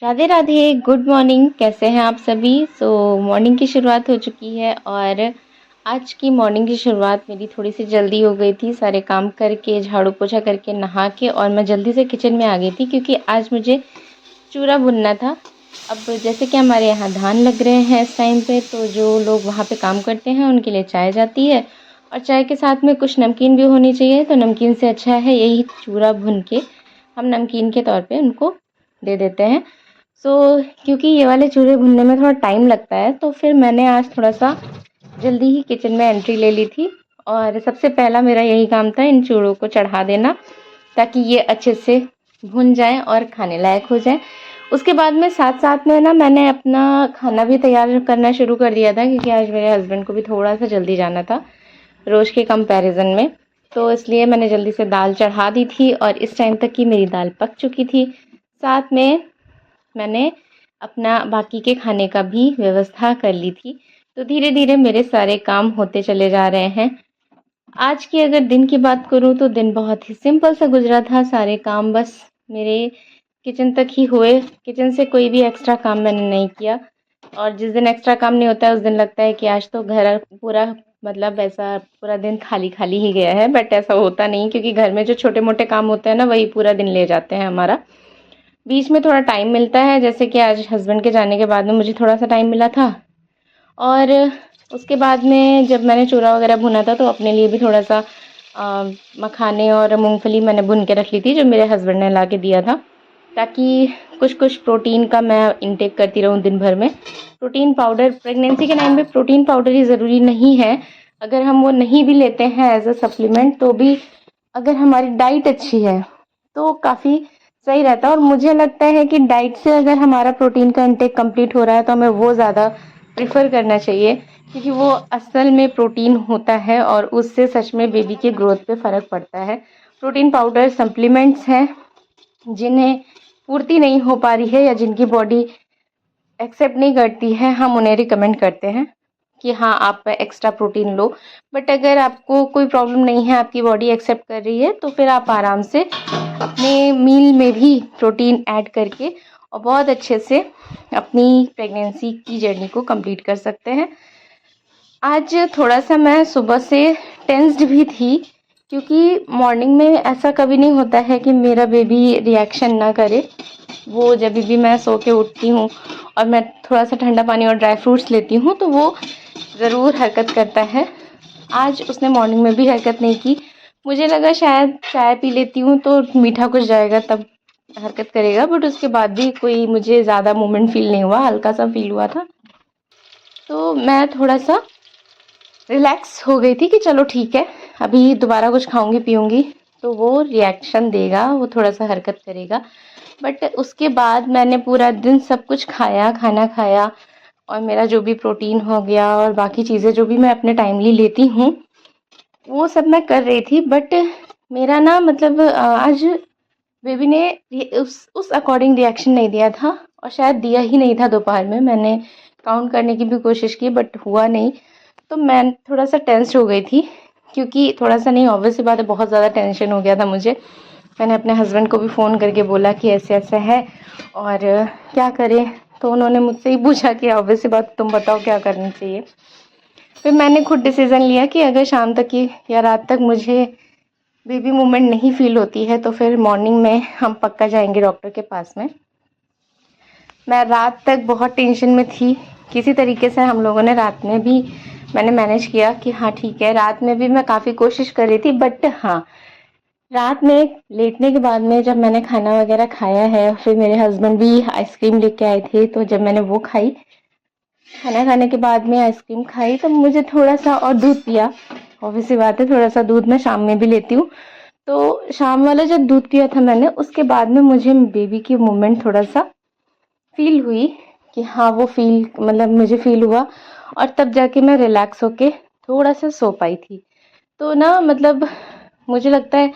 Radhe Radhe, good morning. कैसे हैं आप सभी? मॉर्निंग की शुरुआत हो चुकी है और आज की मॉर्निंग की शुरुआत मेरी थोड़ी सी जल्दी हो गई थी। सारे काम करके, झाड़ू पोछा करके, नहा के और मैं जल्दी से किचन में आ गई थी क्योंकि आज मुझे चूरा भुनना था। अब जैसे कि हमारे यहाँ धान लग रहे हैं इस टाइम पे, तो जो लोग वहाँ पे काम करते हैं उनके लिए चाय जाती है और चाय के साथ में कुछ नमकीन भी होनी चाहिए। तो नमकीन से अच्छा है यही चूरा भुन के हम नमकीन के तौर पे उनको दे देते हैं। क्योंकि ये वाले चूरे भुनने में थोड़ा टाइम लगता है, तो फिर मैंने आज थोड़ा सा जल्दी ही किचन में एंट्री ले ली थी और सबसे पहला मेरा यही काम था इन चूड़ों को चढ़ा देना, ताकि ये अच्छे से भुन जाए और खाने लायक हो जाए। उसके बाद में साथ साथ में ना मैंने अपना खाना भी तैयार करना शुरू कर दिया था, क्योंकि आज मेरे हस्बैंड को भी थोड़ा सा जल्दी जाना था रोज़ के कंपैरिजन में। तो इसलिए मैंने जल्दी से दाल चढ़ा दी थी और इस टाइम तक की मेरी दाल पक चुकी थी। साथ में मैंने अपना बाकी के खाने का भी व्यवस्था कर ली थी। तो धीरे धीरे मेरे सारे काम होते चले जा रहे हैं। आज की अगर दिन की बात करूँ तो दिन बहुत ही सिंपल सा गुजरा था। सारे काम बस मेरे किचन तक ही हुए। किचन से कोई भी एक्स्ट्रा काम मैंने नहीं किया। और जिस दिन एक्स्ट्रा काम नहीं होता है उस दिन लगता है कि आज तो घर पूरा, मतलब ऐसा पूरा दिन खाली खाली ही गया है। बट ऐसा होता नहीं, क्योंकि घर में जो छोटे मोटे काम होते हैं ना, वही पूरा दिन ले जाते हैं हमारा। बीच में थोड़ा टाइम मिलता है, जैसे कि आज हस्बैंड के जाने के बाद में मुझे थोड़ा सा टाइम मिला था। और उसके बाद में जब मैंने चूरा वगैरह भुना था तो अपने लिए भी थोड़ा सा मखाने और मूंगफली मैंने भुन के रख ली थी, जो मेरे हस्बैंड ने ला के दिया था, ताकि कुछ कुछ प्रोटीन का मैं इंटेक करती रहूँ दिन भर में। प्रोटीन पाउडर प्रेगनेंसी के टाइम पे प्रोटीन पाउडर ही ज़रूरी नहीं है। अगर हम वो नहीं भी लेते हैं एज अ सप्लीमेंट, तो भी अगर हमारी डाइट अच्छी है तो काफ़ी सही रहता है। और मुझे लगता है कि डाइट से अगर हमारा प्रोटीन का इंटेक कंप्लीट हो रहा है तो हमें वो ज़्यादा प्रेफर करना चाहिए, क्योंकि वो असल में प्रोटीन होता है और उससे सच में बेबी के ग्रोथ पे फ़र्क पड़ता है। प्रोटीन पाउडर सप्लीमेंट्स हैं जिन्हें पूर्ति नहीं हो पा रही है या जिनकी बॉडी एक्सेप्ट नहीं करती है, हम उन्हें रिकमेंड करते हैं कि हाँ आप एक्स्ट्रा प्रोटीन लो। बट अगर आपको कोई प्रॉब्लम नहीं है, आपकी बॉडी एक्सेप्ट कर रही है, तो फिर आप आराम से अपने मील में भी प्रोटीन ऐड करके और बहुत अच्छे से अपनी प्रेगनेंसी की जर्नी को कंप्लीट कर सकते हैं। आज थोड़ा सा मैं सुबह से टेंस्ड भी थी, क्योंकि मॉर्निंग में ऐसा कभी नहीं होता है कि मेरा बेबी रिएक्शन ना करे। वो जब भी मैं सो के उठती हूँ और मैं थोड़ा सा ठंडा पानी और ड्राई फ्रूट्स लेती हूँ तो वो ज़रूर हरकत करता है। आज उसने मॉर्निंग में भी हरकत नहीं की। मुझे लगा शायद चाय पी लेती हूँ तो मीठा कुछ जाएगा तब हरकत करेगा, बट उसके बाद भी कोई मुझे ज़्यादा मूवमेंट फील नहीं हुआ, हल्का सा फील हुआ था। तो मैं थोड़ा सा रिलैक्स हो गई थी कि चलो ठीक है, अभी दोबारा कुछ खाऊंगी पीऊंगी तो वो रिएक्शन देगा, वो थोड़ा सा हरकत करेगा। बट उसके बाद मैंने पूरा दिन सब कुछ खाया, खाना खाया और मेरा जो भी प्रोटीन हो गया और बाकी चीज़ें जो भी मैं अपने टाइमली लेती हूँ वो सब मैं कर रही थी। बट मेरा ना मतलब आज बेबी ने उस अकॉर्डिंग रिएक्शन नहीं दिया था, और शायद दिया ही नहीं था। दोपहर में मैंने काउंट करने की भी कोशिश की बट हुआ नहीं। तो मैं थोड़ा सा टेंस्ड हो गई थी, क्योंकि थोड़ा सा नहीं, ऑब्वियस सी बात है, बहुत ज़्यादा टेंशन हो गया था मुझे। मैंने अपने हस्बैंड को भी फ़ोन करके बोला कि ऐसे ऐसे है और क्या करें। तो उन्होंने मुझसे ही पूछा कि ऑब्वियस सी बात, तुम बताओ क्या करना चाहिए। फिर मैंने खुद डिसीज़न लिया कि अगर शाम तक की या रात तक मुझे बेबी मूवमेंट नहीं फील होती है तो फिर मॉर्निंग में हम पक्का जाएंगे डॉक्टर के पास में। मैं रात तक बहुत टेंशन में थी। किसी तरीके से हम लोगों ने रात में भी मैंने मैनेज किया कि हाँ ठीक है, रात में भी मैं काफ़ी कोशिश कर रही थी। बट हाँ, रात में लेटने के बाद में जब मैंने खाना वगैरह खाया है, फिर मेरे हस्बैंड भी आइसक्रीम लेके आए थे, तो जब मैंने वो खाई, खाना खाने के बाद में आइसक्रीम खाई, तो मुझे थोड़ा सा और दूध पिया। ऑब्वियस सी बात है, थोड़ा सा दूध मैं शाम में भी लेती हूँ। तो शाम वाला जब दूध पिया था मैंने, उसके बाद में मुझे बेबी की मूवमेंट थोड़ा सा फील हुई कि हाँ वो फील, मतलब मुझे फील हुआ, और तब जाके मैं रिलैक्स होके थोड़ा सा सो पाई थी। तो ना मतलब मुझे लगता है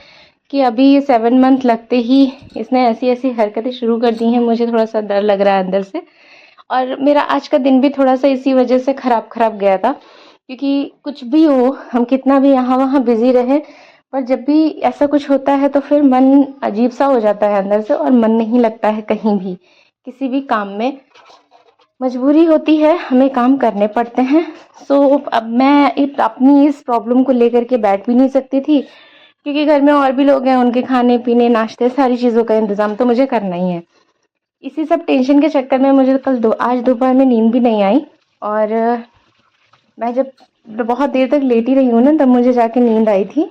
कि अभी ये 7 मंथ लगते ही इसने ऐसी ऐसी हरकतें शुरू कर दी हैं, मुझे थोड़ा सा डर लग रहा है अंदर से। और मेरा आज का दिन भी थोड़ा सा इसी वजह से खराब खराब गया था, क्योंकि कुछ भी हो, हम कितना भी यहाँ वहाँ बिजी रहे, पर जब भी ऐसा कुछ होता है तो फिर मन अजीब सा हो जाता है अंदर से और मन नहीं लगता है कहीं भी, किसी भी काम में मजबूरी होती है, हमें काम करने पड़ते हैं। सो अब मैं अपनी इस प्रॉब्लम को लेकर के बैठ भी नहीं सकती थी, क्योंकि घर में और भी लोग हैं, उनके खाने पीने नाश्ते सारी चीज़ों का इंतज़ाम तो मुझे करना ही है। इसी सब टेंशन के चक्कर में मुझे आज दोपहर में नींद भी नहीं आई, और मैं जब बहुत देर तक लेटी रही हूँ ना, तब मुझे जाके नींद आई थी।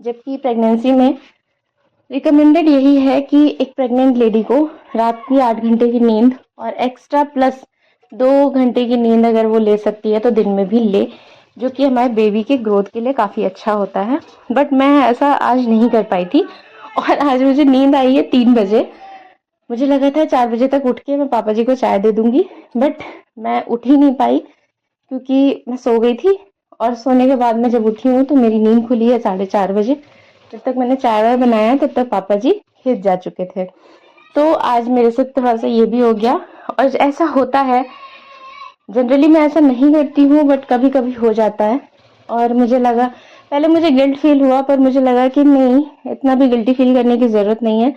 जबकि प्रेगनेंसी में रिकमेंडेड यही है कि एक प्रेग्नेंट लेडी को रात की 8 घंटे की नींद और एक्स्ट्रा प्लस 2 घंटे की नींद अगर वो ले सकती है तो दिन में भी ले, जो कि हमारे बेबी के ग्रोथ के लिए काफ़ी अच्छा होता है। बट मैं ऐसा आज नहीं कर पाई थी, और आज मुझे नींद आई है 3 बजे। मुझे लगा था 4 बजे तक उठ के मैं पापा जी को चाय दे दूंगी, बट मैं उठ ही नहीं पाई क्योंकि मैं सो गई थी। और सोने के बाद मैं जब उठी हूँ तो मेरी नींद खुली है 4:30 बजे। जब तक मैंने चाय वाय बनाया तब तक पापा जी खेत जा चुके थे। तो आज मेरे से थोड़ा सा ये भी हो गया, और ऐसा होता है। जनरली मैं ऐसा नहीं करती हूँ, बट कभी कभी हो जाता है। और मुझे लगा, पहले मुझे गिल्ट फील हुआ, पर मुझे लगा कि नहीं, इतना भी गिल्टी फील करने की ज़रूरत नहीं है,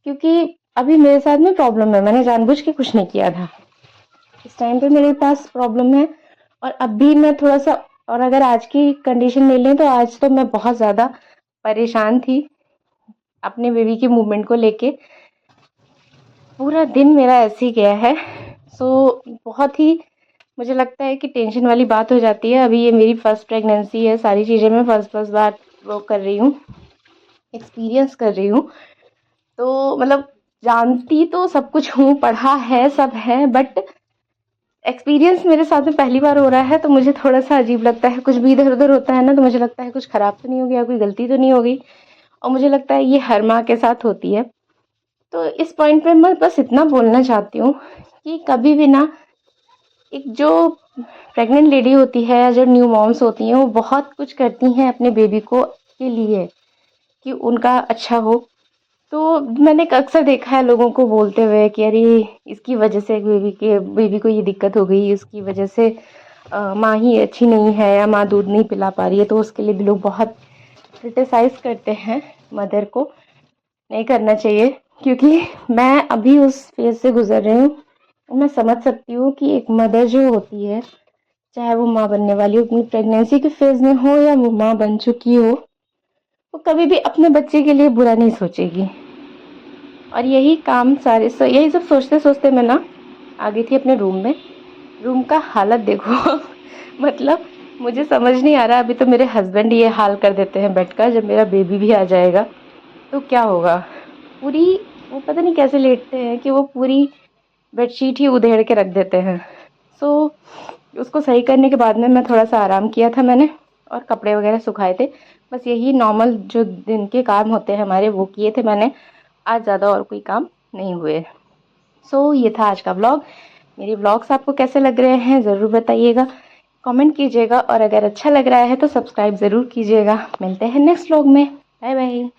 क्योंकि अभी मेरे साथ में प्रॉब्लम है। मैंने जानबूझ के कुछ नहीं किया था। इस टाइम पे मेरे पास प्रॉब्लम है, और अब भी मैं थोड़ा सा, और अगर आज की कंडीशन ले लें तो आज तो मैं बहुत ज़्यादा परेशान थी अपने बेबी के मूवमेंट को लेके। पूरा दिन मेरा ऐसे ही गया है। बहुत ही मुझे लगता है कि टेंशन वाली बात हो जाती है। अभी ये मेरी फर्स्ट प्रेगनेंसी है, सारी चीज़ें मैं फर्स्ट बार वो कर रही हूँ, एक्सपीरियंस कर रही हूँ। तो मतलब जानती तो सब कुछ हूँ, पढ़ा है, सब है, बट एक्सपीरियंस मेरे साथ में पहली बार हो रहा है, तो मुझे थोड़ा सा अजीब लगता है। कुछ भी इधर उधर होता है ना, तो मुझे लगता है कुछ ख़राब तो नहीं हो गया, कोई गलती तो नहीं हो गई। और मुझे लगता है ये हर माँ के साथ होती है। तो इस पॉइंट पे मैं बस इतना बोलना चाहती हूँ कि कभी भी ना, एक जो प्रेग्नेंट लेडी होती है या जो न्यू मॉम्स होती हैं, वो बहुत कुछ करती हैं अपने बेबी को के लिए कि उनका अच्छा हो। तो मैंने अक्सर देखा है लोगों को बोलते हुए कि अरे इसकी वजह से बेबी को ये दिक्कत हो गई, इसकी वजह से माँ ही अच्छी नहीं है या माँ दूध नहीं पिला पा रही है। तो उसके लिए भी लोग बहुत क्रिटिसाइज़ करते हैं मदर को। नहीं करना चाहिए, क्योंकि मैं अभी उस फेज़ से गुज़र रही हूँ। मैं समझ सकती हूँ कि एक मदर जो होती है, चाहे वो माँ बनने वाली हो, अपनी प्रेगनेंसी के फेज़ में हो या वो माँ बन चुकी हो, वो कभी भी अपने बच्चे के लिए बुरा नहीं सोचेगी। और यही काम यही सब सोचते सोचते मैं ना आ गई थी अपने रूम में। रूम का हालत देखो मतलब मुझे समझ नहीं आ रहा। अभी तो मेरे हस्बैंड ये हाल कर देते हैं बेड का, जब मेरा बेबी भी आ जाएगा तो क्या होगा। पूरी, वो पता नहीं कैसे लेटते हैं कि वो पूरी बेडशीट ही उधेड़ के रख देते हैं। उसको सही करने के बाद में मैं थोड़ा सा आराम किया था मैंने, और कपड़े वगैरह सुखाए थे। बस यही नॉर्मल जो दिन के काम होते हैं हमारे, वो किए थे मैंने। आज ज़्यादा और कोई काम नहीं हुए। ये था आज का व्लॉग। मेरे व्लॉग्स आपको कैसे लग रहे हैं ज़रूर बताइएगा, कमेंट कीजिएगा, और अगर अच्छा लग रहा है तो सब्सक्राइब ज़रूर कीजिएगा। मिलते हैं नेक्स्ट व्लॉग में। Bye bye.